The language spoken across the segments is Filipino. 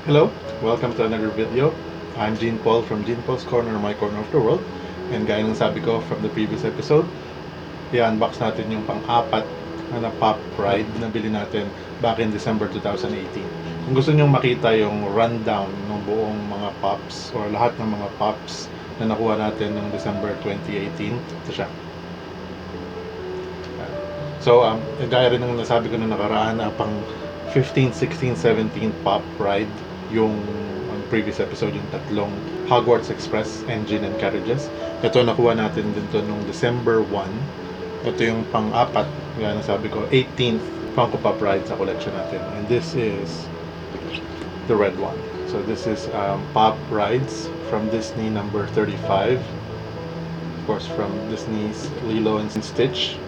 Hello, welcome to another video. I'm Jinpol from jinpolscorner, my corner of the world. And gaya ng sabi ko from the previous episode, i-unbox natin yung pang-apat na pop ride na bili natin back in December 2018. Kung gusto nyo makita yung rundown ng buong mga pops or lahat ng mga pops na nakuha natin noong December 2018, ito siya. So, gaya rin ng nasabi ko na nakaraan, pang 15, 16, 17 pop ride yung previous episode, yung tatlong Hogwarts Express engine and carriages. Ito nakuha natin din to nung December 1. Ito yung pang-apat, gaya ng sabi ko, 18th Funko Pop ride sa collection natin. And this is the red one. So this is pop rides from Disney number 35. Of course, from Disney's Lilo and Stitch.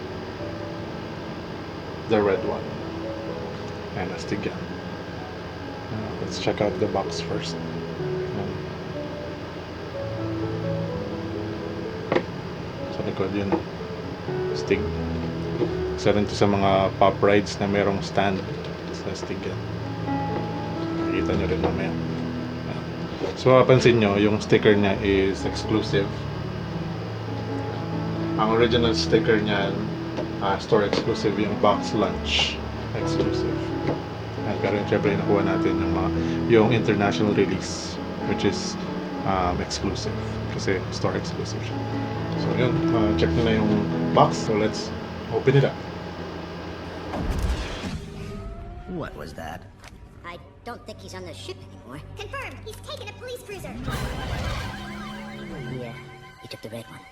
The red one. And astig yan. Let's check out the box first. Sa likod yun, astig. Isa rin to sa mga pop rides na merong stand. Sa astig yan. Makikita nyo rin mamaya. So mapapansin nyo, yung sticker niya is exclusive. Ang original sticker niyan, store exclusive, yung box lunch exclusive. Pero syempre nakuha natin yung international release, which is exclusive kasi store exclusive siya. So yun, check nyo na yung box. So let's open it up. What was that? I don't think he's on the ship anymore. Confirmed! He's taken a police cruiser! Yeah, he took the red one.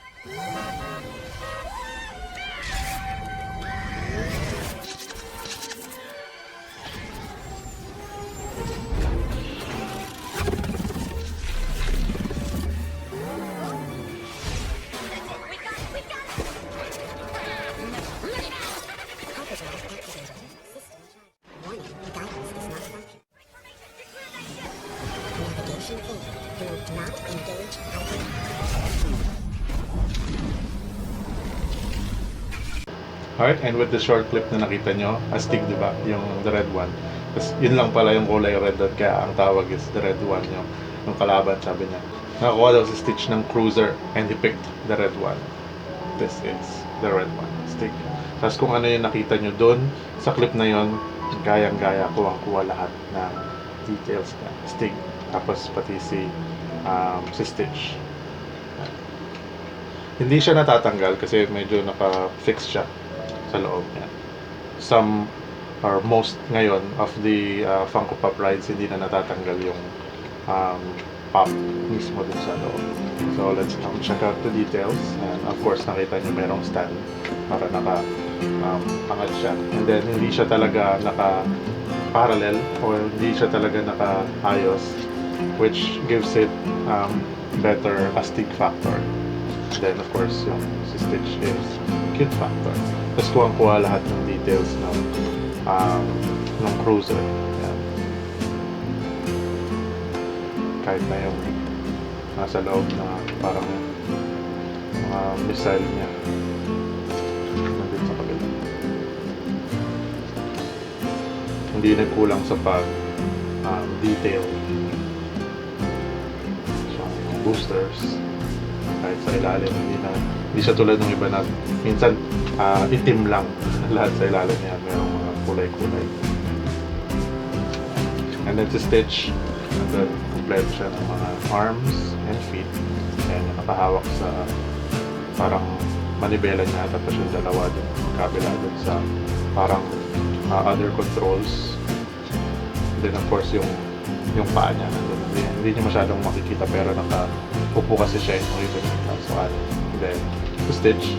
Alright, and with the short clip na nakita nyo, astig diba, yung the red one. Tapos yun lang pala yung kulay red, at kaya ang tawag is the red one, yung kalaban, sabi niya. Nakakuha daw si Stitch ng cruiser and he picked the red one. This is the red one, astig. Tapos kung ano yung nakita nyo dun, sa clip na yun, gayang-gaya, kuha lahat ng details niya, astig. Tapos pati si Stitch. Hindi siya natatanggal kasi medyo naka-fix siya sa loob niya. Some or most ngayon of the Funko Pop rides hindi na natatanggal yung pop mismo dun sa loob. So let's check out the details, and of course nakita nyo merong stand para angat siya, and then hindi siya talaga naka-parallel or hindi siya talaga naka-ayos, which gives it better astig factor. Then of course yung si Stitch is cute factor. Tapos kuha lahat ng details ng cruiser. Yan. Kahit na yung nasa loob na parang mga missile niya nandun sa kabila. Hindi nagkulang sa detail. So, boosters kahit sa ilalim, hindi siya tulad ng iba na minsan itim lang lahat sa ilalim niya, mayroong mga kulay-kulay. And then si Stitch, and then complete siya ng mga arms and feet, and nakahawak sa parang manibela niya, tapos yung dalawa din kabila dun sa parang other controls. And then of course yung paa niya, hindi niya masyadong makikita pero upo kasi siya yung so, and then Stitch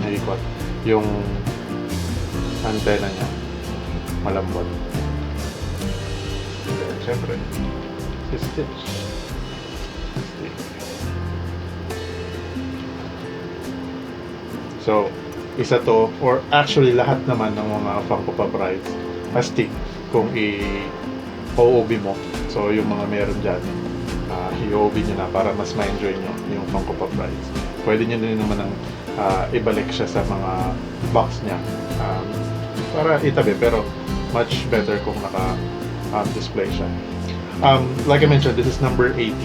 naikot yung antena niya, malambot. And then syempre si Stitch. So isa to, or actually lahat naman ng mga Funko Pop rides astig kung i-OOB mo. So yung mga meron dyan, i-OOB nyo na para mas ma-enjoy nyo yung Funko Pop rides. Pwede nyo din naman ibalik siya sa mga box niya para itabi, pero much better kung display siya. Like I mentioned, this is number 18.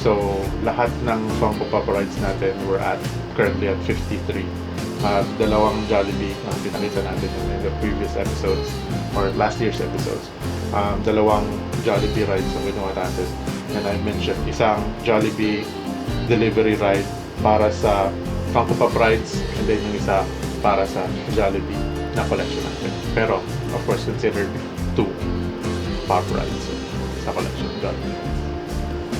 So, lahat ng Funko Pop rides natin, we're currently at 53. Dalawang Jollibee ang pinakita natin in the previous episodes or last year's episodes. Dalawang Jollibee rides ang ginawa natin. And I mentioned, isang Jollibee delivery ride para sa Funko Pop rides, and then yung isa para sa Jollibee na collection natin. Pero, of course, considered 2 pop rides sa collection Jollibee.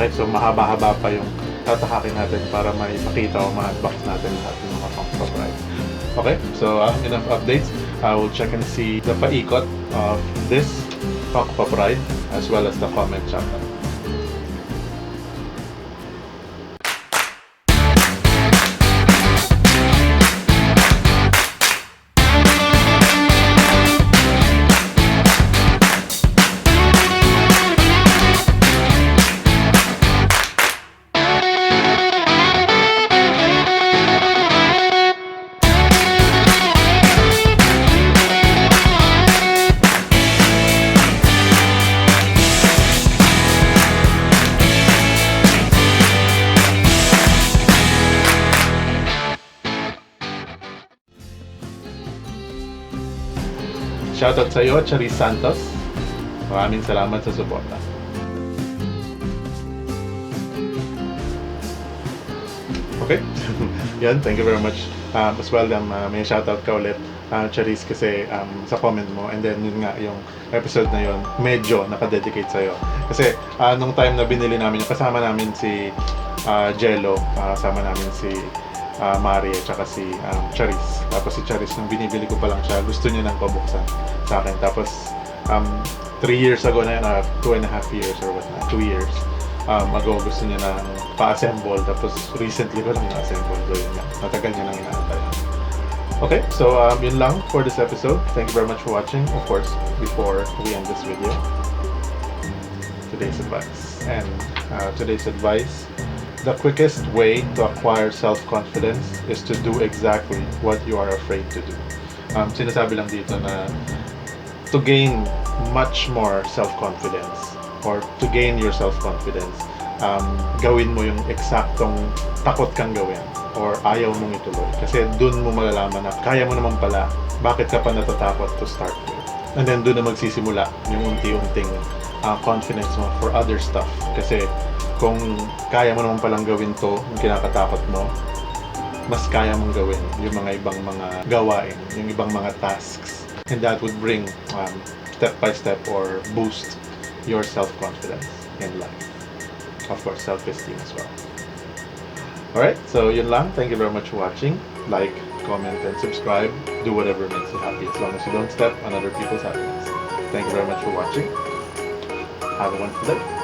Right, so mahaba-haba pa yung tatahakin natin para may makita o ma-unbox natin lahat ng mga Funko Pop rides. Okay, so enough updates. I will check and see the paikot of this Funko Pop ride as well as the comment chapter. Shoutout sa iyo, Charis Santos. Maraming salamat sa suporta. Okay? Yan, thank you very much. As well, may shoutout ka ulit, Charis, kasi sa comment mo. And then, yun nga, yung episode na yun, medyo nakadedicate sa'yo. Kasi, nung time na binili namin, kasama namin si Jello, kasama namin si Marie at saka si Charis. Tapos si Charis, nung binibili ko pa lang siya, gusto niya nang pabuksan sa akin. Tapos 3 years ago na yun, 2.5 years or what na, 2 years ago, gusto niya nang pa-assemble. Tapos recently ko lang na-assemble. So yun nga, matagal niya nang inaantay. Okay, so yun lang for this episode. Thank you very much for watching. Of course, before we end this video, today's advice. And today's advice: the quickest way to acquire self-confidence is to do exactly what you are afraid to do. Sinasabi lang dito na to gain much more self-confidence or to gain your self-confidence, gawin mo yung eksaktong takot kang gawin or ayaw mong ituloy. Kasi dun mo malalaman na kaya mo naman pala, bakit ka pa natatakot to start with. And then dun na magsisimula yung unti-unting confidence mo for other stuff. Kasi kung kaya mo naman palang gawin to, yung kinakatakot mo, mas kaya mong gawin yung mga ibang mga gawain, yung ibang mga tasks. And that would bring step by step or boost your self-confidence in life. Of course, self-esteem as well. Alright, so yun lang. Thank you very much for watching. Like, comment, and subscribe. Do whatever makes you happy as long as you don't step on other people's happiness. Thank you very much for watching. Have a wonderful day.